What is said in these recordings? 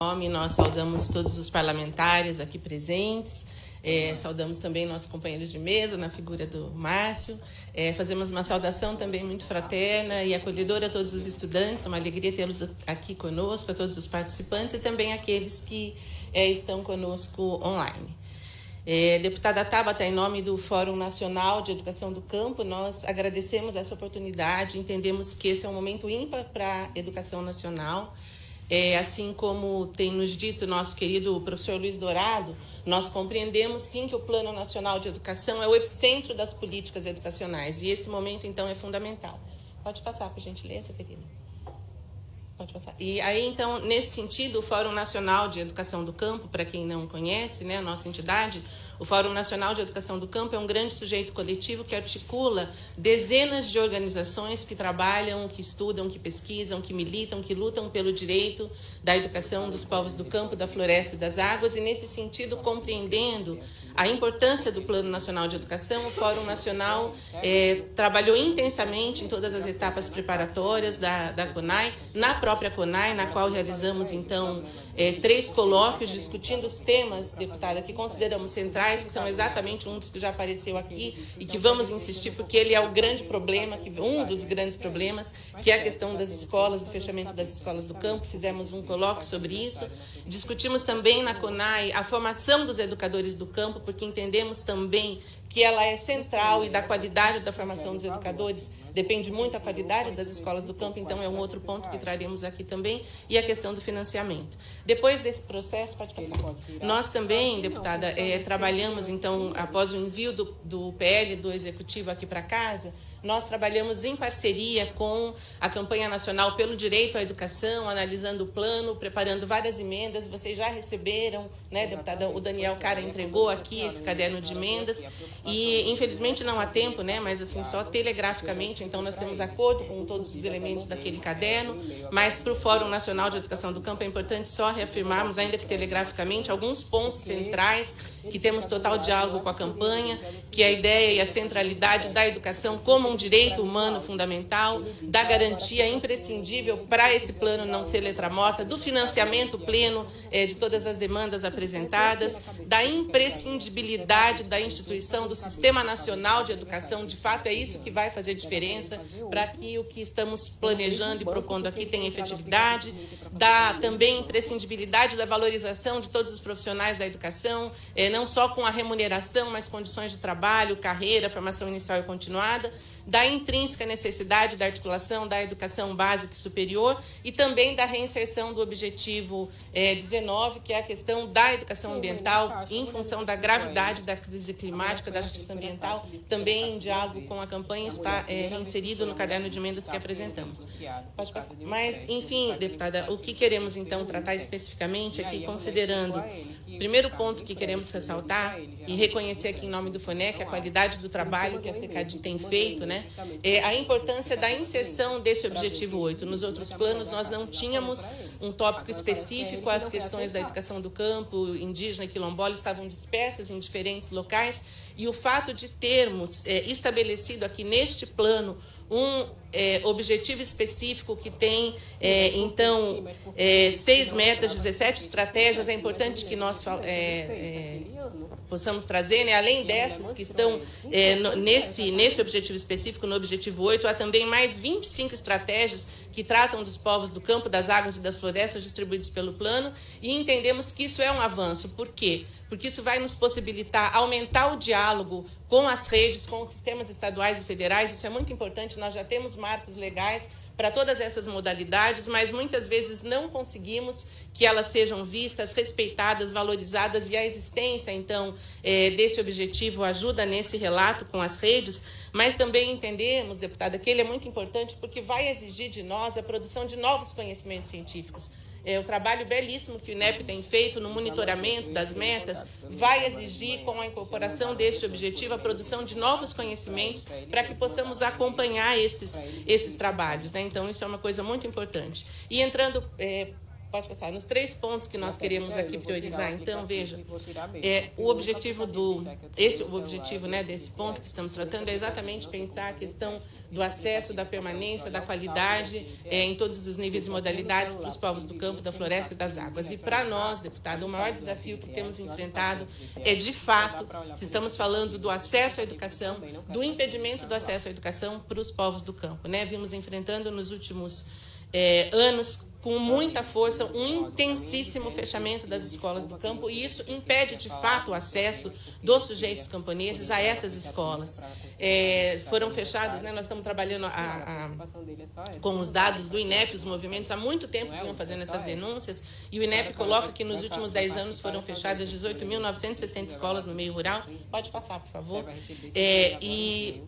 nome, nós saudamos todos os parlamentares aqui presentes, saudamos também nossos companheiros de mesa, na figura do Márcio, fazemos uma saudação também muito fraterna e acolhedora a todos os estudantes, uma alegria tê-los aqui conosco, a todos os participantes e também aqueles que estão conosco online. Deputada Tabata, em nome do Fórum Nacional de Educação do Campo, nós agradecemos essa oportunidade, entendemos que esse é um momento ímpar para a educação nacional. Assim como tem nos dito nosso querido professor Luiz Dourado, nós compreendemos sim que o Plano Nacional de Educação é o epicentro das políticas educacionais e esse momento, então, é fundamental. Pode passar, por gentileza, querida. Pode passar. E aí, então, nesse sentido, o Fórum Nacional de Educação do Campo, para quem não conhece, né, a nossa entidade, o Fórum Nacional de Educação do Campo é um grande sujeito coletivo que articula dezenas de organizações que trabalham, que estudam, que pesquisam, que militam, que lutam pelo direito da educação dos povos do campo, da floresta e das águas, e nesse sentido, compreendendo a importância do Plano Nacional de Educação, o Fórum Nacional trabalhou intensamente em todas as etapas preparatórias da CONAI, na própria CONAI, na qual realizamos, então, 3 colóquios discutindo os temas, deputada, que consideramos centrais, que são exatamente um dos que já apareceu aqui e que vamos insistir, porque ele é o grande problema, um dos grandes problemas, que é a questão das escolas, do fechamento das escolas do campo. Fizemos um colóquio sobre isso. Discutimos também na CONAI a formação dos educadores do campo, porque entendemos também que ela é central e da qualidade da formação dos educadores depende muito a qualidade das escolas do campo, então é um outro ponto que traremos aqui também, e a questão do financiamento. Depois desse processo, pode passar. Nós também, deputada, trabalhamos, então, após o envio do PL do Executivo aqui para casa, nós trabalhamos em parceria com a Campanha Nacional pelo Direito à Educação, analisando o plano, preparando várias emendas. Vocês já receberam, né, deputada? O Daniel Cara entregou aqui esse caderno de emendas e, infelizmente, não há tempo, né, mas assim, só telegraficamente. Então, nós temos acordo com todos os elementos daquele caderno, mas para o Fórum Nacional de Educação do Campo é importante só reafirmarmos, ainda que telegraficamente, alguns pontos centrais que temos total diálogo com a campanha, que é a ideia e a centralidade da educação como um direito humano fundamental, da garantia imprescindível para esse plano não ser letra morta, do financiamento pleno de todas as demandas apresentadas, da imprescindibilidade da instituição do Sistema Nacional de Educação. De fato, é isso que vai fazer diferença para que o que estamos planejando e propondo aqui tenha efetividade, da também imprescindibilidade da valorização de todos os profissionais da educação, não só com a remuneração, mas condições de trabalho, carreira, formação inicial e continuada, da intrínseca necessidade da articulação da educação básica e superior e também da reinserção do objetivo 19, que é a questão da educação ambiental em função da gravidade da crise climática, da justiça ambiental, também em diálogo com a campanha, está reinserido no caderno de emendas que apresentamos. Pode passar. Mas, enfim, deputada, o que queremos, então, tratar especificamente aqui, considerando o primeiro ponto que queremos ressaltar e reconhecer aqui em nome do FONEC a qualidade do trabalho que a CECAD tem feito, né? A importância da inserção desse objetivo 8. Nos outros planos, nós não tínhamos um tópico específico, as questões da educação do campo, indígena e quilombola estavam dispersas em diferentes locais, e o fato de termos estabelecido aqui neste plano um objetivo específico que tem, então, 6 metas, 17 estratégias, é importante que nós possamos trazer, né? Além dessas que estão nesse objetivo específico, no objetivo 8, há também mais 25 estratégias que tratam dos povos do campo, das águas e das florestas distribuídos pelo plano, e entendemos que isso é um avanço. Por quê? Porque isso vai nos possibilitar aumentar o diálogo com as redes, com os sistemas estaduais e federais. Isso é muito importante, nós já temos marcos legais para todas essas modalidades, mas muitas vezes não conseguimos que elas sejam vistas, respeitadas, valorizadas, e a existência, então, desse objetivo ajuda nesse relato com as redes, mas também entendemos, deputada, que ele é muito importante porque vai exigir de nós a produção de novos conhecimentos científicos. O trabalho belíssimo que o INEP tem feito no monitoramento das metas vai exigir, com a incorporação deste objetivo, a produção de novos conhecimentos para que possamos acompanhar esses trabalhos, né? Então, isso é uma coisa muito importante. E entrando Pode passar. Nos 3 pontos que nós queremos aqui priorizar, então, veja, o objetivo né, desse ponto que estamos tratando é exatamente pensar a questão do acesso, da permanência, da qualidade em todos os níveis e modalidades para os povos do campo, da floresta e das águas. E para nós, deputado, o maior desafio que temos enfrentado é, de fato, se estamos falando do acesso à educação, do impedimento do acesso à educação para os povos do campo, né? Vimos enfrentando nos últimos anos, com muita força, um intensíssimo fechamento das escolas do campo, e isso impede, de fato, o acesso dos sujeitos camponeses a essas escolas. Foram fechadas, né, nós estamos trabalhando com os dados do INEP, os movimentos há muito tempo vinham fazendo essas denúncias, e o INEP coloca que nos últimos 10 anos foram fechadas 18.960 escolas no meio rural. Pode passar, por favor. E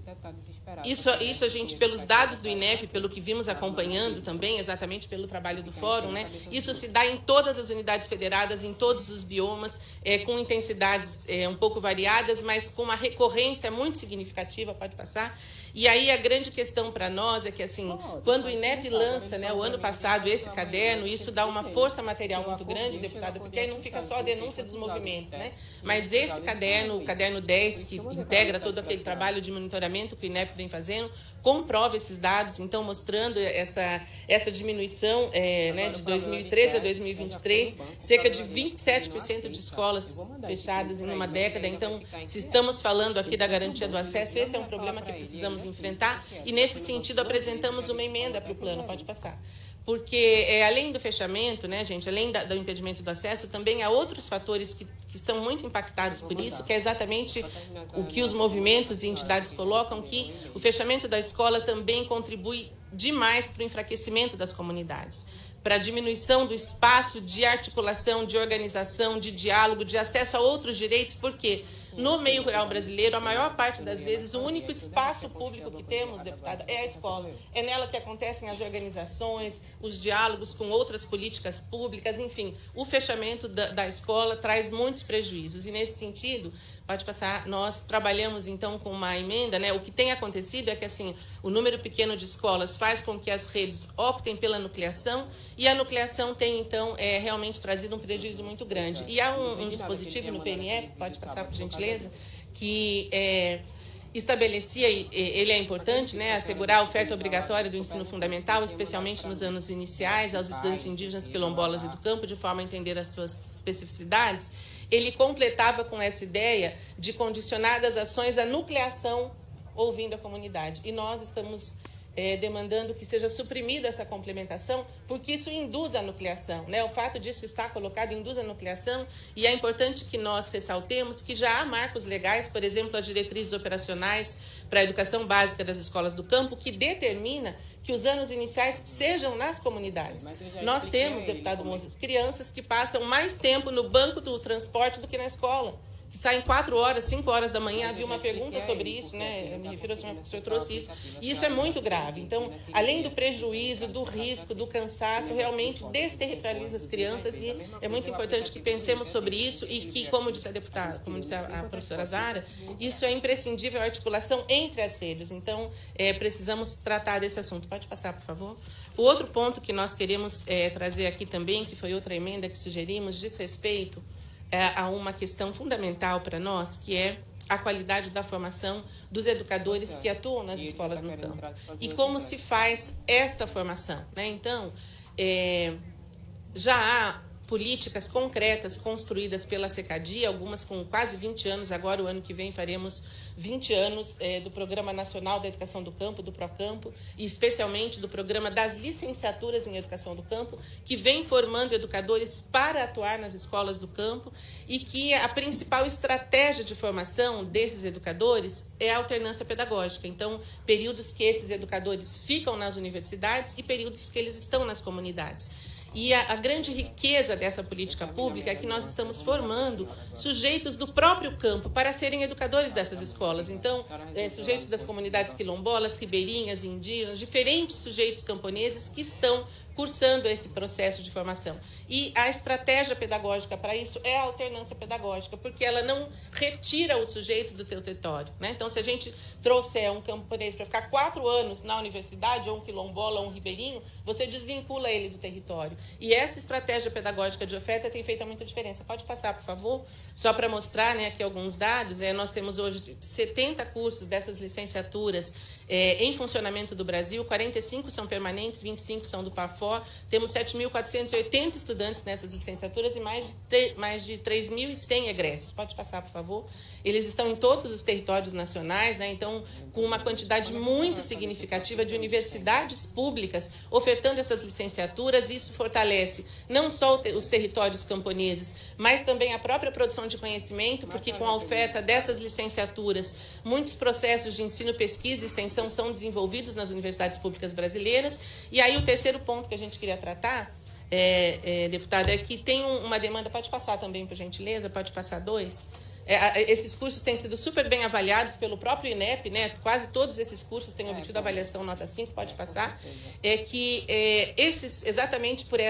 isso a gente, pelos dados do INEP, pelo que vimos acompanhando também, exatamente pelo trabalho do Fórum, né? Isso se dá em todas as unidades federadas, em todos os biomas, com intensidades um pouco variadas, mas com uma recorrência muito significativa. Pode passar. E aí a grande questão para nós é que, assim, quando o INEP lança, né, o ano passado, esse caderno, isso dá uma força material muito grande, deputada, porque aí não fica só a denúncia dos movimentos, né? Mas esse caderno, o caderno 10, que integra todo aquele trabalho de monitoramento que o INEP vem fazendo, comprova esses dados, então mostrando essa diminuição né, de 2013 a 2023, cerca de 27% de escolas fechadas em uma década. Então, se estamos falando aqui da garantia do acesso, esse é um problema que precisamos enfrentar, e nesse sentido apresentamos uma emenda para o plano. Pode passar. Porque, além do fechamento, né, gente, além do impedimento do acesso, também há outros fatores que são muito impactados por isso, que é exatamente o que os movimentos e entidades colocam, que o fechamento da escola também contribui demais para o enfraquecimento das comunidades, para a diminuição do espaço de articulação, de organização, de diálogo, de acesso a outros direitos, porque no meio rural brasileiro, a maior parte das vezes, o único espaço público que temos, deputada, é a escola. É nela que acontecem as organizações, os diálogos com outras políticas públicas, enfim. O fechamento da escola traz muitos prejuízos. E, nesse sentido, pode passar, nós trabalhamos, então, com uma emenda, né? O que tem acontecido é que, assim, o número pequeno de escolas faz com que as redes optem pela nucleação, e a nucleação tem, então, realmente trazido um prejuízo muito grande. E há um dispositivo no PNE, pode passar, por gentileza, que estabelecia, ele é importante, né, assegurar a oferta obrigatória do ensino fundamental, especialmente nos anos iniciais, aos estudantes indígenas, quilombolas e do campo, de forma a entender as suas especificidades. Ele completava com essa ideia de condicionar as ações à nucleação ouvindo a comunidade. E nós estamos demandando que seja suprimida essa complementação, porque isso induz a nucleação, né? O fato disso estar colocado induz a nucleação, e é importante que nós ressaltemos que já há marcos legais, por exemplo, as diretrizes operacionais para a educação básica das escolas do campo, que determina que os anos iniciais sejam nas comunidades. Nós temos, deputado Mozes, crianças que passam mais tempo no banco do transporte do que na escola, que saem 4 horas, 5 horas da manhã. Havia uma pergunta sobre isso, né? Eu me refiro ao senhor, porque o senhor trouxe isso. E isso é muito grave. Então, além do prejuízo, do risco, do cansaço, realmente desterritorializa as crianças, e é muito importante que pensemos sobre isso e que, como disse a deputada, como disse a professora Zara, isso é imprescindível, a articulação entre as redes. Então, precisamos tratar desse assunto. Pode passar, por favor. O outro ponto que nós queremos trazer aqui também, que foi outra emenda que sugerimos, diz respeito a uma questão fundamental para nós, que é a qualidade da formação dos educadores que atuam nas escolas no campo. E como se faz esta formação, né? Então, já há políticas concretas construídas pela SECADI, algumas com quase 20 anos, agora o ano que vem faremos 20 anos do Programa Nacional da Educação do Campo, do PROCampo, e especialmente do Programa das Licenciaturas em Educação do Campo, que vem formando educadores para atuar nas escolas do campo, e que a principal estratégia de formação desses educadores é a alternância pedagógica. Então, períodos que esses educadores ficam nas universidades e períodos que eles estão nas comunidades. E a grande riqueza dessa política pública é que nós estamos formando sujeitos do próprio campo para serem educadores dessas escolas. Então, sujeitos das comunidades quilombolas, ribeirinhas, indígenas, diferentes sujeitos camponeses que estão cursando esse processo de formação. E a estratégia pedagógica para isso é a alternância pedagógica, porque ela não retira os sujeitos do teu território, né? Então, se a gente trouxer um camponês para ficar 4 anos na universidade, ou um quilombola, ou um ribeirinho, você desvincula ele do território. E essa estratégia pedagógica de oferta tem feito muita diferença. Pode passar, por favor? Só para mostrar, né, aqui alguns dados. Nós temos hoje 70 cursos dessas licenciaturas em funcionamento do Brasil, 45 são permanentes, 25 são do PAFOR. Temos 7.480 estudantes nessas licenciaturas e mais de 3.100 egressos. Pode passar, por favor? Eles estão em todos os territórios nacionais, né? Então, com uma quantidade muito significativa de universidades públicas ofertando essas licenciaturas. Isso fortalece não só os territórios camponeses, mas também a própria produção de conhecimento, porque com a oferta dessas licenciaturas, muitos processos de ensino, pesquisa e extensão são desenvolvidos nas universidades públicas brasileiras. E aí o terceiro ponto que a gente queria tratar, deputada, é que tem uma demanda. Pode passar também, por gentileza, pode passar 2. Esses cursos têm sido super bem avaliados pelo próprio INEP, né? Quase todos esses cursos têm obtido avaliação nota 5, pode passar. Exatamente por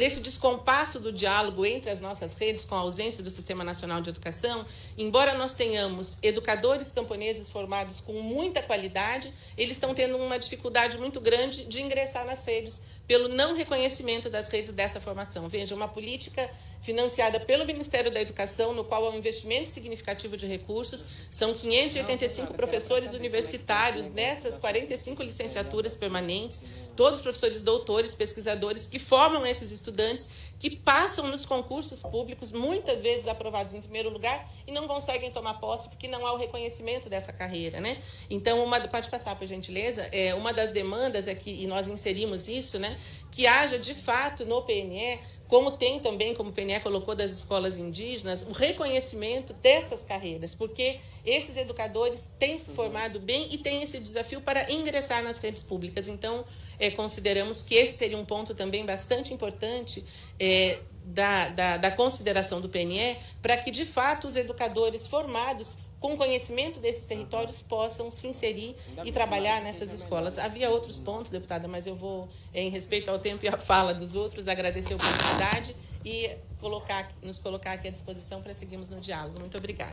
esse descompasso do diálogo entre as nossas redes, com a ausência do Sistema Nacional de Educação, embora nós tenhamos educadores camponeses formados com muita qualidade, eles estão tendo uma dificuldade muito grande de ingressar nas redes, pelo não reconhecimento das redes dessa formação. Veja, uma política financiada pelo Ministério da Educação, no qual há um investimento significativo de recursos, são 585 professores universitários nessas 45 licenciaturas permanentes, todos professores doutores, pesquisadores, que formam esses estudantes, que passam nos concursos públicos, muitas vezes aprovados em primeiro lugar, e não conseguem tomar posse porque não há o reconhecimento dessa carreira, né? Então, pode passar, por gentileza, uma das demandas é que, e nós inserimos isso, né, que haja, de fato, no PNE, como tem também, como o PNE colocou, das escolas indígenas, o reconhecimento dessas carreiras, porque esses educadores têm se formado bem e têm esse desafio para ingressar nas redes públicas. Então, consideramos que esse seria um ponto também bastante importante da consideração do PNE, para que, de fato, os educadores formados com conhecimento desses territórios possam se inserir e trabalhar nessas escolas. Havia outros pontos, deputada, mas eu vou, em respeito ao tempo e à fala dos outros, agradecer a oportunidade e nos colocar aqui à disposição para seguirmos no diálogo. Muito obrigada.